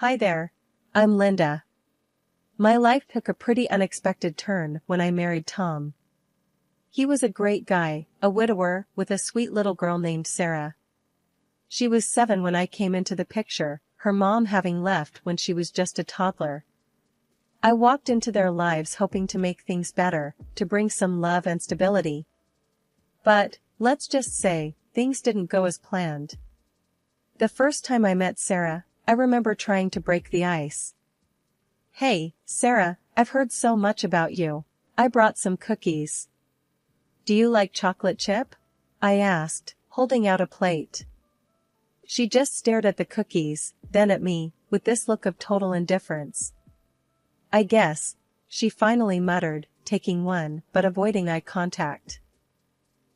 Hi there. I'm Linda. My life took a pretty unexpected turn when I married Tom. He was a great guy, a widower, with a sweet little girl named Sarah. She was 7 when I came into the picture, her mom having left when she was just a toddler. I walked into their lives hoping to make things better, to bring some love and stability. But, let's just say, things didn't go as planned. The first time I met Sarah, I remember trying to break the ice. "Hey, Sarah, I've heard so much about you. I brought some cookies. Do you like chocolate chip?" I asked, holding out a plate. She just stared at the cookies, then at me, with this look of total indifference. "I guess," she finally muttered, taking one, but avoiding eye contact.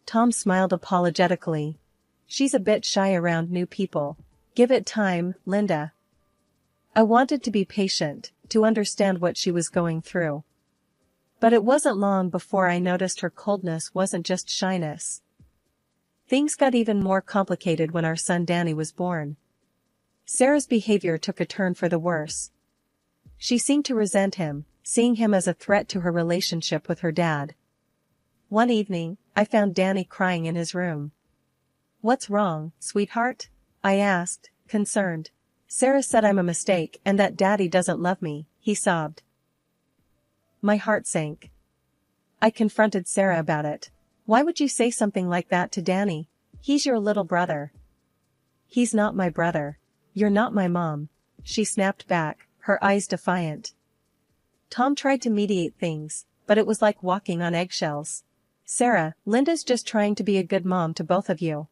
Tom smiled apologetically. "She's a bit shy around new people. Give it time, Linda." I wanted to be patient, to understand what she was going through. But it wasn't long before I noticed her coldness wasn't just shyness. Things got even more complicated when our son Danny was born. Sarah's behavior took a turn for the worse. She seemed to resent him, seeing him as a threat to her relationship with her dad. One evening, I found Danny crying in his room. "What's wrong, sweetheart?" I asked, concerned. "Sarah said I'm a mistake and that Daddy doesn't love me," he sobbed. My heart sank. I confronted Sarah about it. "Why would you say something like that to Danny? He's your little brother." "He's not my brother. You're not my mom," she snapped back, her eyes defiant. Tom tried to mediate things, but it was like walking on eggshells. "Sarah, Linda's just trying to be a good mom to both of you."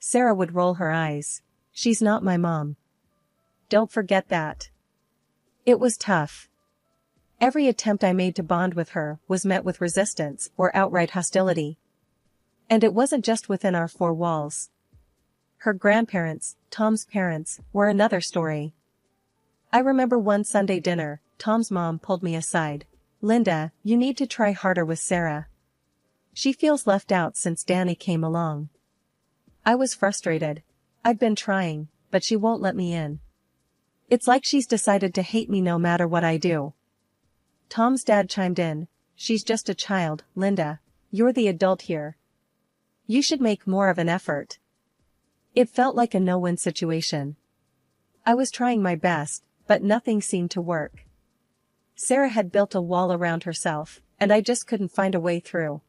Sarah would roll her eyes. "She's not my mom. Don't forget that." It was tough. Every attempt I made to bond with her was met with resistance or outright hostility. And it wasn't just within our 4 walls. Her grandparents, Tom's parents, were another story. I remember one Sunday dinner, Tom's mom pulled me aside. "Linda, you need to try harder with Sarah. She feels left out since Danny came along." I was frustrated. "I've been trying, but she won't let me in. It's like she's decided to hate me no matter what I do." Tom's dad chimed in. "She's just a child, Linda. You're the adult here. You should make more of an effort." It felt like a no-win situation. I was trying my best, but nothing seemed to work. Sarah had built a wall around herself, and I just couldn't find a way through.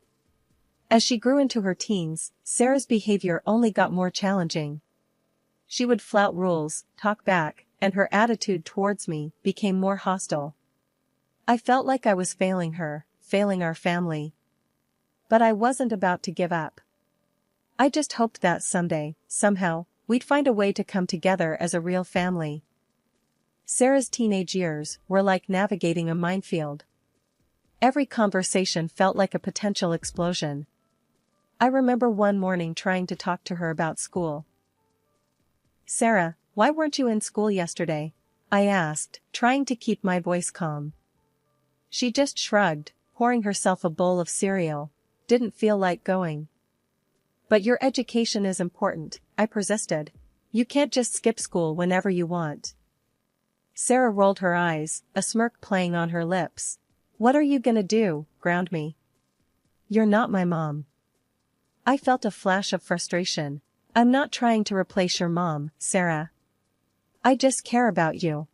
As she grew into her teens, Sarah's behavior only got more challenging. She would flout rules, talk back, and her attitude towards me became more hostile. I felt like I was failing her, failing our family. But I wasn't about to give up. I just hoped that someday, somehow, we'd find a way to come together as a real family. Sarah's teenage years were like navigating a minefield. Every conversation felt like a potential explosion. I remember one morning trying to talk to her about school. "Sarah, why weren't you in school yesterday?" I asked, trying to keep my voice calm. She just shrugged, pouring herself a bowl of cereal. "Didn't feel like going." "But your education is important," I persisted. "You can't just skip school whenever you want." Sarah rolled her eyes, a smirk playing on her lips. "What are you gonna do, ground me? You're not my mom." I felt a flash of frustration. "I'm not trying to replace your mom, Sarah. I just care about you."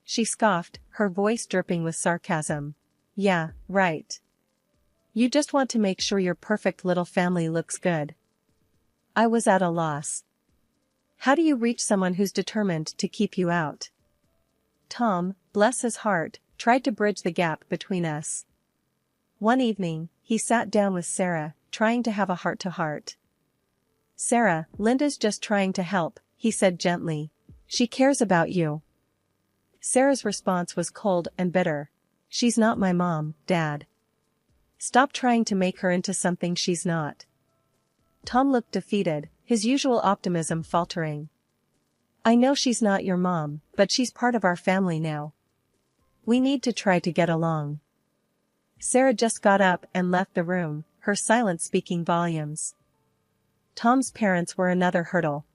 She scoffed, her voice dripping with sarcasm. "Yeah, right. You just want to make sure your perfect little family looks good." I was at a loss. How do you reach someone who's determined to keep you out? Tom, bless his heart, tried to bridge the gap between us. One evening, he sat down with Sarah, trying to have a heart-to-heart. "Sarah, Linda's just trying to help," he said gently. "She cares about you." Sarah's response was cold and bitter. "She's not my mom, Dad. Stop trying to make her into something she's not." Tom looked defeated, his usual optimism faltering. "I know she's not your mom, but she's part of our family now. We need to try to get along." Sarah just got up and left the room, her silence speaking volumes. Tom's parents were another hurdle.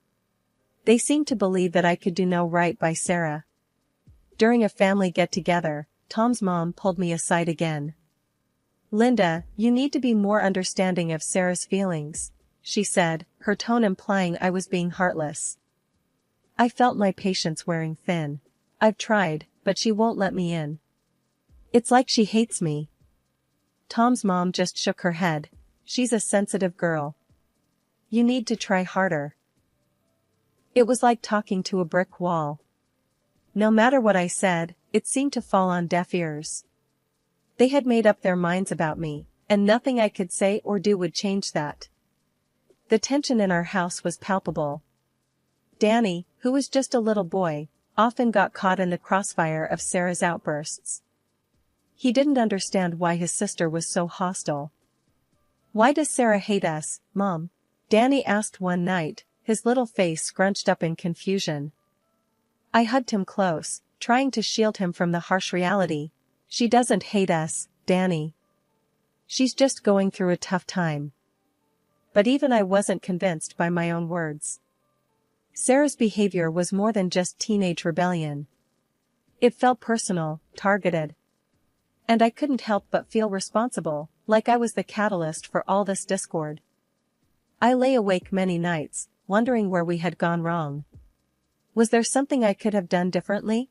They seemed to believe that I could do no right by Sarah. During a family get-together, Tom's mom pulled me aside again. "Linda, you need to be more understanding of Sarah's feelings," she said, her tone implying I was being heartless. I felt my patience wearing thin. "I've tried, but she won't let me in. It's like she hates me." Tom's mom just shook her head. "She's a sensitive girl. You need to try harder." It was like talking to a brick wall. No matter what I said, it seemed to fall on deaf ears. They had made up their minds about me, and nothing I could say or do would change that. The tension in our house was palpable. Danny, who was just a little boy, often got caught in the crossfire of Sarah's outbursts. He didn't understand why his sister was so hostile. "Why does Sarah hate us, Mom?" Danny asked one night, his little face scrunched up in confusion. I hugged him close, trying to shield him from the harsh reality. "She doesn't hate us, Danny. She's just going through a tough time." But even I wasn't convinced by my own words. Sarah's behavior was more than just teenage rebellion. It felt personal, targeted. And I couldn't help but feel responsible, like I was the catalyst for all this discord. I lay awake many nights, wondering where we had gone wrong. Was there something I could have done differently?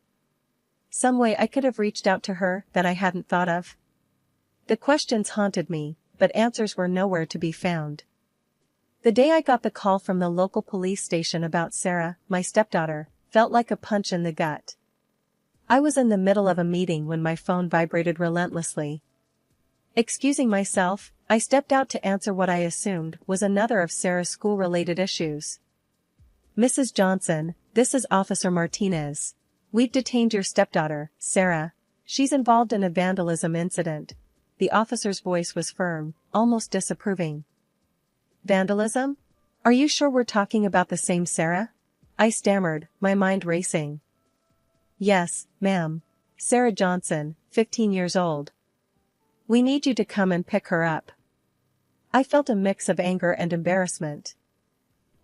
Some way I could have reached out to her that I hadn't thought of? The questions haunted me, but answers were nowhere to be found. The day I got the call from the local police station about Sarah, my stepdaughter, felt like a punch in the gut. I was in the middle of a meeting when my phone vibrated relentlessly. Excusing myself, I stepped out to answer what I assumed was another of Sarah's school-related issues. "Mrs. Johnson, this is Officer Martinez. We've detained your stepdaughter, Sarah. She's involved in a vandalism incident." The officer's voice was firm, almost disapproving. "Vandalism? Are you sure we're talking about the same Sarah?" I stammered, my mind racing. "Yes, ma'am. Sarah Johnson, 15 years old. We need you to come and pick her up." I felt a mix of anger and embarrassment.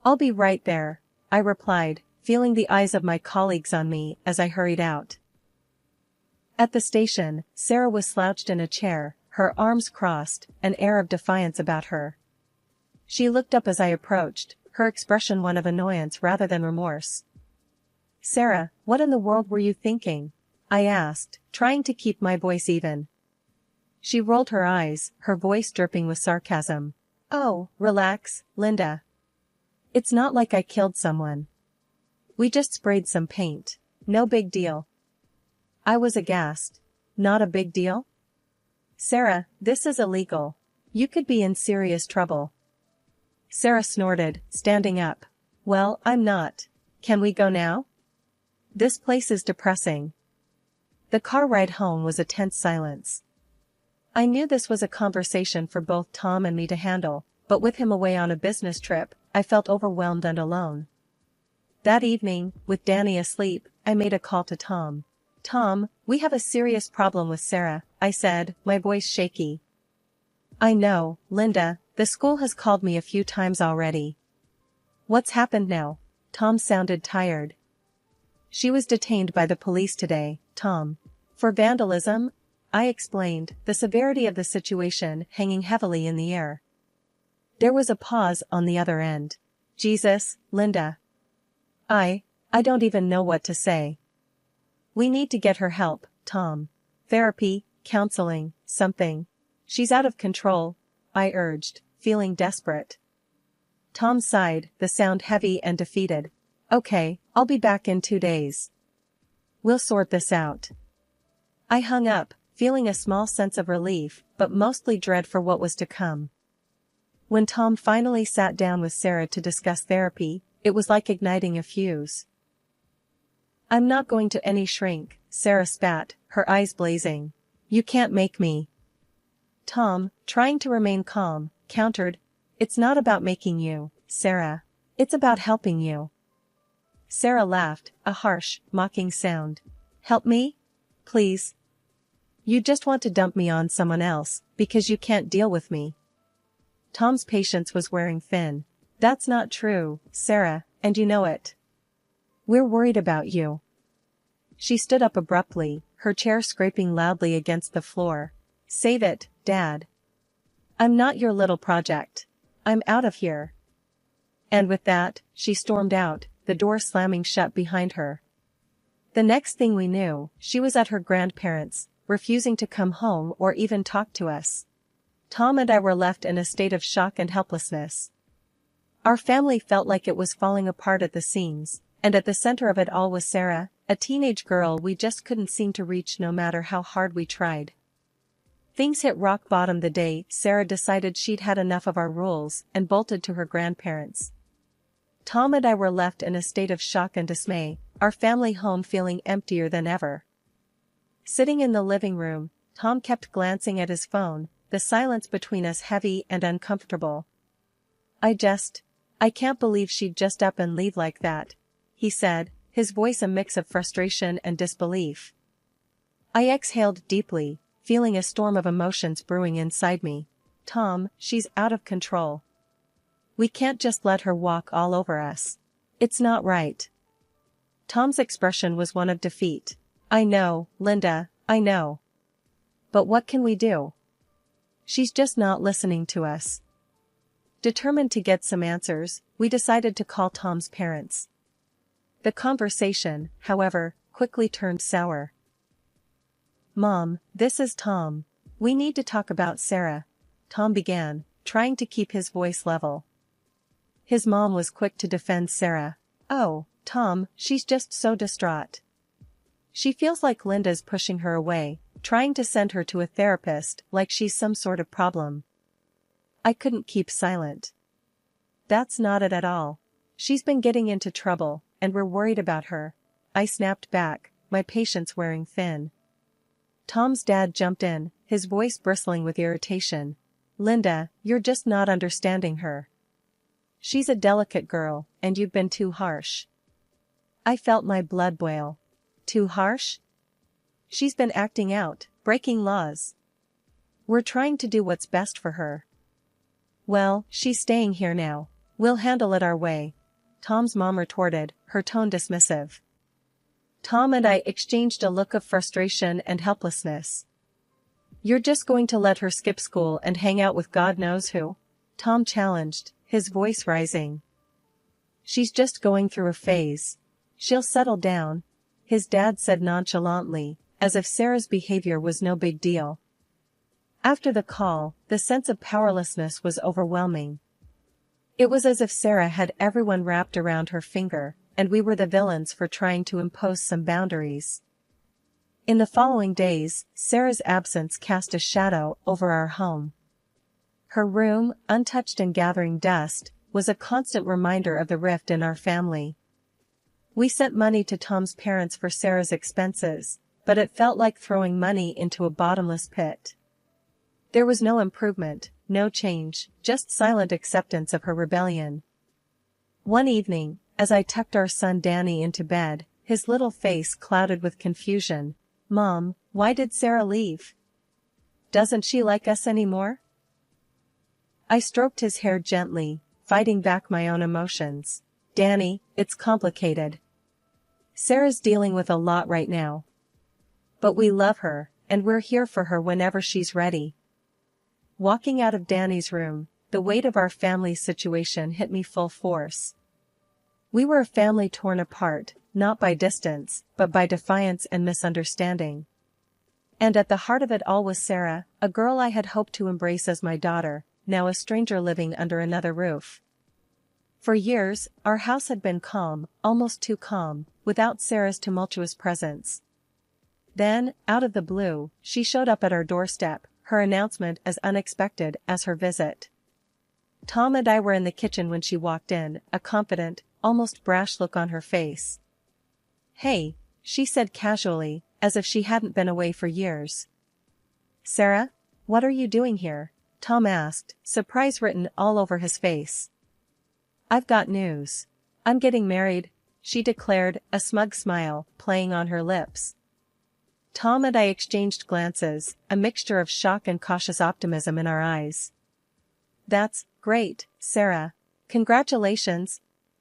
"I'll be right there," I replied, feeling the eyes of my colleagues on me as I hurried out. At the station, Sarah was slouched in a chair, her arms crossed, an air of defiance about her. She looked up as I approached, her expression one of annoyance rather than remorse. "Sarah, what in the world were you thinking?" I asked, trying to keep my voice even. She rolled her eyes, her voice dripping with sarcasm. "Oh, relax, Linda. It's not like I killed someone. We just sprayed some paint. No big deal." I was aghast. "Not a big deal?" "Sarah, this is illegal. You could be in serious trouble." Sarah snorted, standing up. "Well, I'm not. Can we go now? This place is depressing." The car ride home was a tense silence. I knew this was a conversation for both Tom and me to handle, but with him away on a business trip, I felt overwhelmed and alone. That evening, with Danny asleep, I made a call to Tom. "Tom, we have a serious problem with Sarah," I said, my voice shaky. "I know, Linda, the school has called me a few times already." "What's happened now?" Tom sounded tired. "She was detained by the police today, Tom. For vandalism," I explained, the severity of the situation hanging heavily in the air. There was a pause on the other end. "Jesus, Linda. I don't even know what to say." "We need to get her help, Tom. Therapy, counseling, something. She's out of control," I urged, feeling desperate. Tom sighed, the sound heavy and defeated. "Okay, I'll be back in 2 days. We'll sort this out." I hung up, feeling a small sense of relief, but mostly dread for what was to come. When Tom finally sat down with Sarah to discuss therapy, it was like igniting a fuse. "I'm not going to any shrink," Sarah spat, her eyes blazing. "You can't make me." Tom, trying to remain calm, countered, "It's not about making you, Sarah. It's about helping you." Sarah laughed, a harsh, mocking sound. "Help me? Please? You just want to dump me on someone else, because you can't deal with me." Tom's patience was wearing thin. "That's not true, Sarah, and you know it." We're worried about you. She stood up abruptly, her chair scraping loudly against the floor. Save it, Dad. I'm not your little project. I'm out of here. And with that, she stormed out, the door slamming shut behind her. The next thing we knew, she was at her grandparents', refusing to come home or even talk to us. Tom and I were left in a state of shock and helplessness. Our family felt like it was falling apart at the seams, and at the center of it all was Sarah, a teenage girl we just couldn't seem to reach no matter how hard we tried. Things hit rock bottom the day Sarah decided she'd had enough of our rules and bolted to her grandparents'. Tom and I were left in a state of shock and dismay, our family home feeling emptier than ever. Sitting in the living room, Tom kept glancing at his phone, the silence between us heavy and uncomfortable. I can't believe she'd just up and leave like that, he said, his voice a mix of frustration and disbelief. I exhaled deeply, feeling a storm of emotions brewing inside me. Tom, she's out of control. We can't just let her walk all over us. It's not right. Tom's expression was one of defeat. I know, Linda, I know. But what can we do? She's just not listening to us. Determined to get some answers, we decided to call Tom's parents. The conversation, however, quickly turned sour. Mom, this is Tom. We need to talk about Sarah, Tom began, trying to keep his voice level. His mom was quick to defend Sarah. Oh, Tom, she's just so distraught. She feels like Linda's pushing her away, trying to send her to a therapist like she's some sort of problem. I couldn't keep silent. That's not it at all. She's been getting into trouble, and we're worried about her. I snapped back, my patience wearing thin. Tom's dad jumped in, his voice bristling with irritation. Linda, you're just not understanding her. She's a delicate girl, and you've been too harsh. I felt my blood boil. Too harsh? She's been acting out, breaking laws. We're trying to do what's best for her. Well, she's staying here now. We'll handle it our way, Tom's mom retorted, her tone dismissive. Tom and I exchanged a look of frustration and helplessness. You're just going to let her skip school and hang out with God knows who? Tom challenged, his voice rising. She's just going through a phase. She'll settle down, his dad said nonchalantly, as if Sarah's behavior was no big deal. After the call, the sense of powerlessness was overwhelming. It was as if Sarah had everyone wrapped around her finger, and we were the villains for trying to impose some boundaries. In the following days, Sarah's absence cast a shadow over our home. Her room, untouched and gathering dust, was a constant reminder of the rift in our family. We sent money to Tom's parents for Sarah's expenses, but it felt like throwing money into a bottomless pit. There was no improvement, no change, just silent acceptance of her rebellion. One evening, as I tucked our son Danny into bed, his little face clouded with confusion. Mom, why did Sarah leave? Doesn't she like us anymore? I stroked his hair gently, fighting back my own emotions. Danny, it's complicated. Sarah's dealing with a lot right now. But we love her, and we're here for her whenever she's ready. Walking out of Danny's room, the weight of our family's situation hit me full force. We were a family torn apart, not by distance, but by defiance and misunderstanding. And at the heart of it all was Sarah, a girl I had hoped to embrace as my daughter, now a stranger living under another roof. For years, our house had been calm, almost too calm, without Sarah's tumultuous presence. Then, out of the blue, she showed up at our doorstep, her announcement as unexpected as her visit. Tom and I were in the kitchen when she walked in, a confident, almost brash look on her face. Hey, she said casually, as if she hadn't been away for years. Sarah, what are you doing here? Tom asked, surprise written all over his face. I've got news. I'm getting married, she declared, a smug smile playing on her lips. Tom and I exchanged glances, a mixture of shock and cautious optimism in our eyes. That's great, Sarah. Congratulations,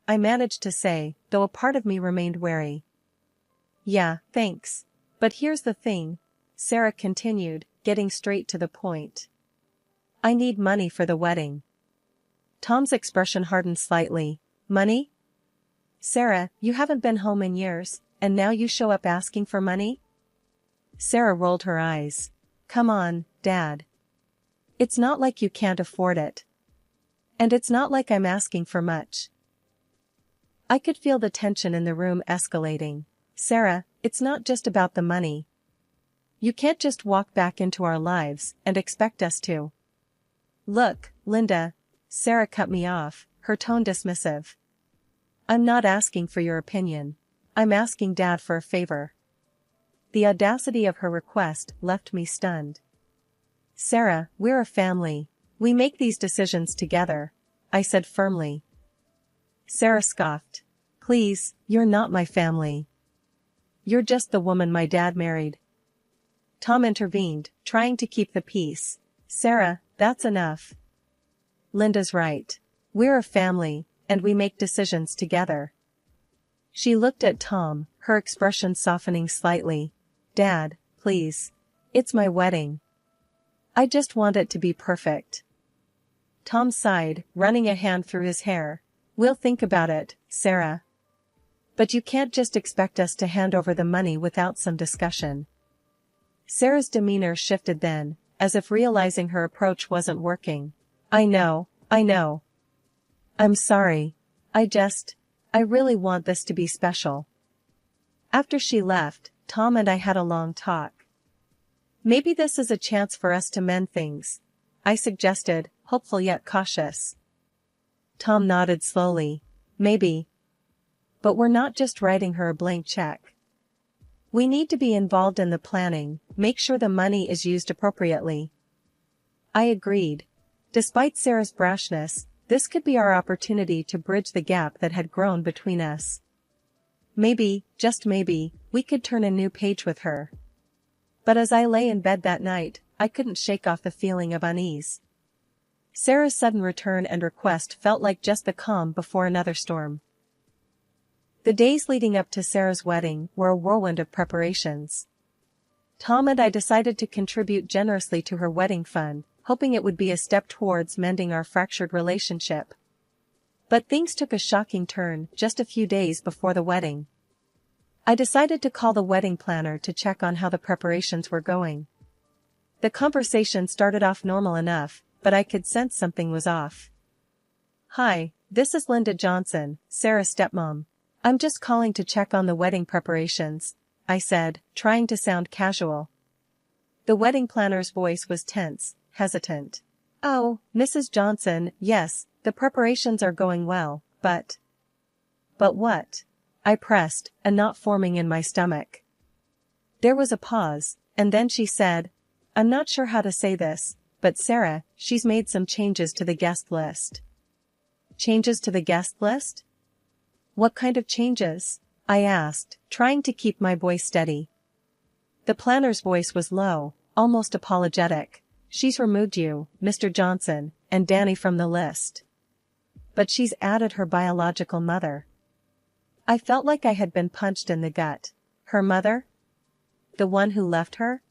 I managed to say, though a part of me remained wary. Yeah, thanks. But here's the thing, Sarah continued, getting straight to the point. I need money for the wedding. Tom's expression hardened slightly. Money? Sarah, you haven't been home in years, and now you show up asking for money? Sarah rolled her eyes. Come on, Dad. It's not like you can't afford it. And it's not like I'm asking for much. I could feel the tension in the room escalating. Sarah, it's not just about the money. You can't just walk back into our lives and expect us to. Look, Linda, Sarah cut me off, her tone dismissive. I'm not asking for your opinion. I'm asking Dad for a favor. The audacity of her request left me stunned. Sarah, we're a family. We make these decisions together, I said firmly. Sarah scoffed. Please, you're not my family. You're just the woman my dad married. Tom intervened, trying to keep the peace. Sarah, that's enough. Linda's right. We're a family, and we make decisions together. She looked at Tom, her expression softening slightly. Dad, please. It's my wedding. I just want it to be perfect. Tom sighed, running a hand through his hair. We'll think about it, Sarah. But you can't just expect us to hand over the money without some discussion. Sarah's demeanor shifted then, as if realizing her approach wasn't working. I know. I'm sorry. I really want this to be special. After she left, Tom and I had a long talk. Maybe this is a chance for us to mend things, I suggested, hopeful yet cautious. Tom nodded slowly. Maybe. But we're not just writing her a blank check. We need to be involved in the planning, make sure the money is used appropriately. I agreed. Despite Sarah's brashness, this could be our opportunity to bridge the gap that had grown between us. Maybe, just maybe, we could turn a new page with her. But as I lay in bed that night, I couldn't shake off the feeling of unease. Sarah's sudden return and request felt like just the calm before another storm. The days leading up to Sarah's wedding were a whirlwind of preparations. Tom and I decided to contribute generously to her wedding fund, hoping it would be a step towards mending our fractured relationship. But things took a shocking turn just a few days before the wedding. I decided to call the wedding planner to check on how the preparations were going. The conversation started off normal enough, but I could sense something was off. Hi, this is Linda Johnson, Sarah's stepmom. I'm just calling to check on the wedding preparations, I said, trying to sound casual. The wedding planner's voice was tense, hesitant. Oh, Mrs. Johnson, yes, the preparations are going well, but... But what? I pressed, a knot forming in my stomach. There was a pause, and then she said, I'm not sure how to say this, but Sarah, she's made some changes to the guest list. Changes to the guest list? What kind of changes? I asked, trying to keep my voice steady. The planner's voice was low, almost apologetic. She's removed you, Mr. Johnson, and Danny from the list. But she's added her biological mother. I felt like I had been punched in the gut. Her mother? The one who left her?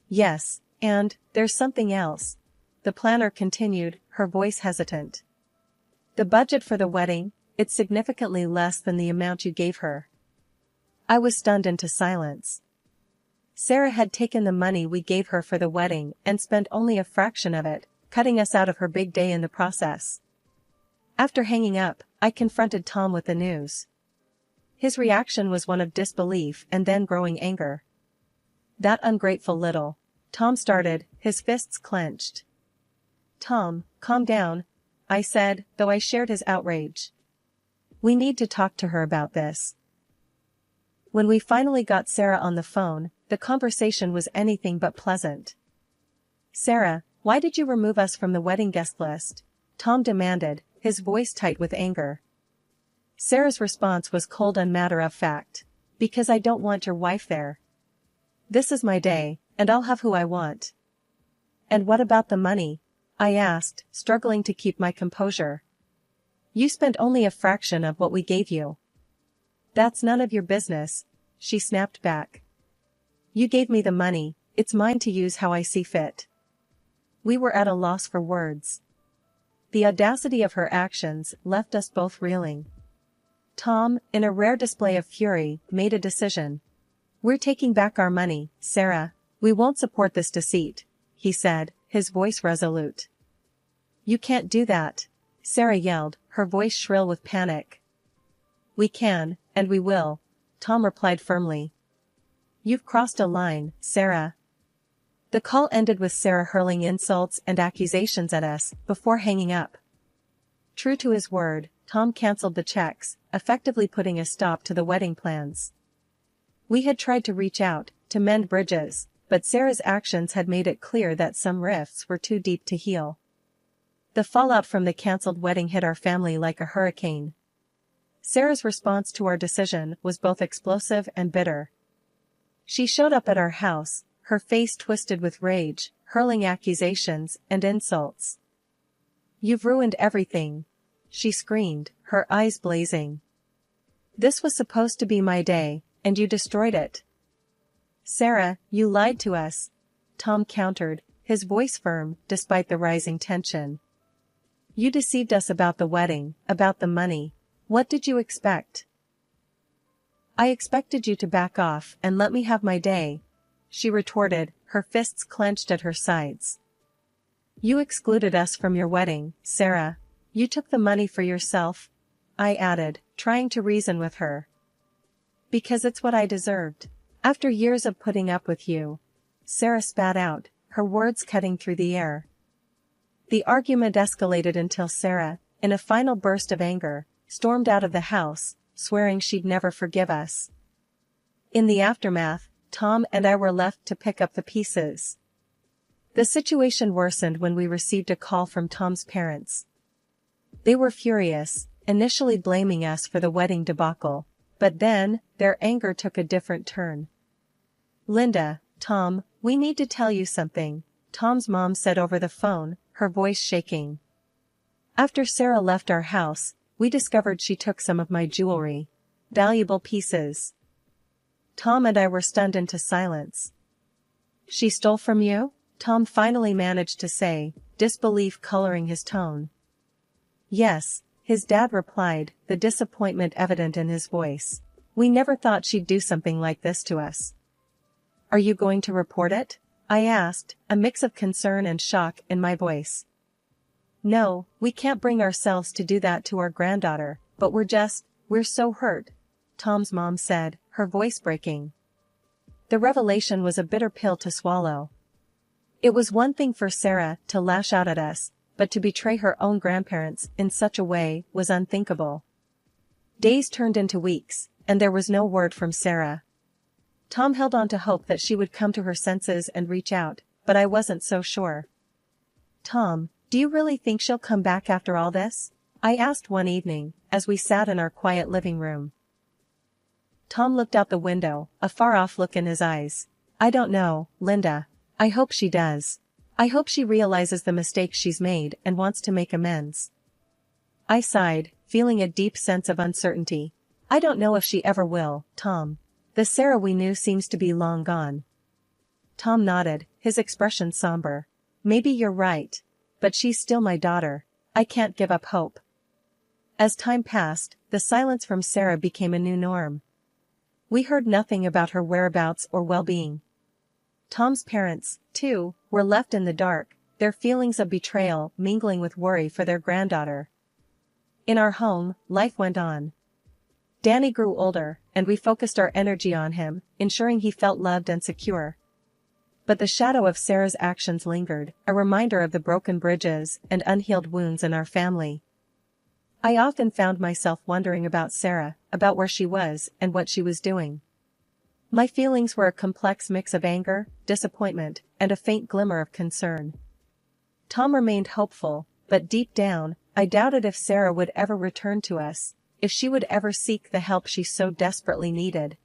Yes, and there's something else. The planner continued, her voice hesitant. The budget for the wedding, it's significantly less than the amount you gave her. I was stunned into silence. Sarah had taken the money we gave her for the wedding and spent only a fraction of it, cutting us out of her big day in the process. After hanging up, I confronted Tom with the news. His reaction was one of disbelief and then growing anger. That ungrateful little... Tom started, his fists clenched. Tom, calm down, I said, though I shared his outrage. We need to talk to her about this. When we finally got Sarah on the phone, the conversation was anything but pleasant. Sarah, why did you remove us from the wedding guest list? Tom demanded, his voice tight with anger. Sarah's response was cold and matter-of-fact. Because I don't want your wife there. This is my day, and I'll have who I want. And what about the money? I asked, struggling to keep my composure. You spent only a fraction of what we gave you. That's none of your business, she snapped back. You gave me the money, it's mine to use how I see fit. We were at a loss for words. The audacity of her actions left us both reeling. Tom, in a rare display of fury, made a decision. We're taking back our money, Sarah. We won't support this deceit, he said, his voice resolute. You can't do that, Sarah yelled, her voice shrill with panic. We can, and we will, Tom replied firmly. You've crossed a line, Sarah. The call ended with Sarah hurling insults and accusations at us before hanging up. True to his word, Tom canceled the checks, effectively putting a stop to the wedding plans. We had tried to reach out, to mend bridges, but Sarah's actions had made it clear that some rifts were too deep to heal. The fallout from the canceled wedding hit our family like a hurricane. Sarah's response to our decision was both explosive and bitter. She showed up at our house, her face twisted with rage, hurling accusations and insults. You've ruined everything, she screamed, her eyes blazing. This was supposed to be my day, and you destroyed it. Sarah, you lied to us, Tom countered, his voice firm despite the rising tension. You deceived us about the wedding, about the money. What did you expect? I expected you to back off and let me have my day, she retorted, her fists clenched at her sides. You excluded us from your wedding, Sarah. You took the money for yourself, I added, trying to reason with her. Because it's what I deserved. After years of putting up with you, Sarah spat out, her words cutting through the air. The argument escalated until Sarah, in a final burst of anger, stormed out of the house, swearing she'd never forgive us. In the aftermath, Tom and I were left to pick up the pieces. The situation worsened when we received a call from Tom's parents. They were furious, initially blaming us for the wedding debacle, but then, their anger took a different turn. Linda, Tom, we need to tell you something, Tom's mom said over the phone, her voice shaking. After Sarah left our house, we discovered she took some of my jewelry. Valuable pieces. Tom and I were stunned into silence. She stole from you? Tom finally managed to say, disbelief coloring his tone. Yes, his dad replied, the disappointment evident in his voice. We never thought she'd do something like this to us. Are you going to report it? I asked, a mix of concern and shock in my voice. No, we can't bring ourselves to do that to our granddaughter, but we're so hurt, Tom's mom said, her voice breaking. The revelation was a bitter pill to swallow. It was one thing for Sarah to lash out at us, but to betray her own grandparents in such a way was unthinkable. Days turned into weeks, and there was no word from Sarah. Tom held on to hope that she would come to her senses and reach out, but I wasn't so sure. Tom, do you really think she'll come back after all this? I asked one evening, as we sat in our quiet living room. Tom looked out the window, a far-off look in his eyes. I don't know, Linda. I hope she does. I hope she realizes the mistake she's made and wants to make amends. I sighed, feeling a deep sense of uncertainty. I don't know if she ever will, Tom. The Sarah we knew seems to be long gone. Tom nodded, his expression somber. Maybe you're right. But she's still my daughter. I can't give up hope. As time passed, the silence from Sarah became a new norm. We heard nothing about her whereabouts or well-being. Tom's parents, too, were left in the dark, their feelings of betrayal mingling with worry for their granddaughter. In our home, life went on. Danny grew older, and we focused our energy on him, ensuring he felt loved and secure. But the shadow of Sarah's actions lingered, a reminder of the broken bridges and unhealed wounds in our family. I often found myself wondering about Sarah, about where she was and what she was doing. My feelings were a complex mix of anger, disappointment, and a faint glimmer of concern. Tom remained hopeful, but deep down, I doubted if Sarah would ever return to us, if she would ever seek the help she so desperately needed.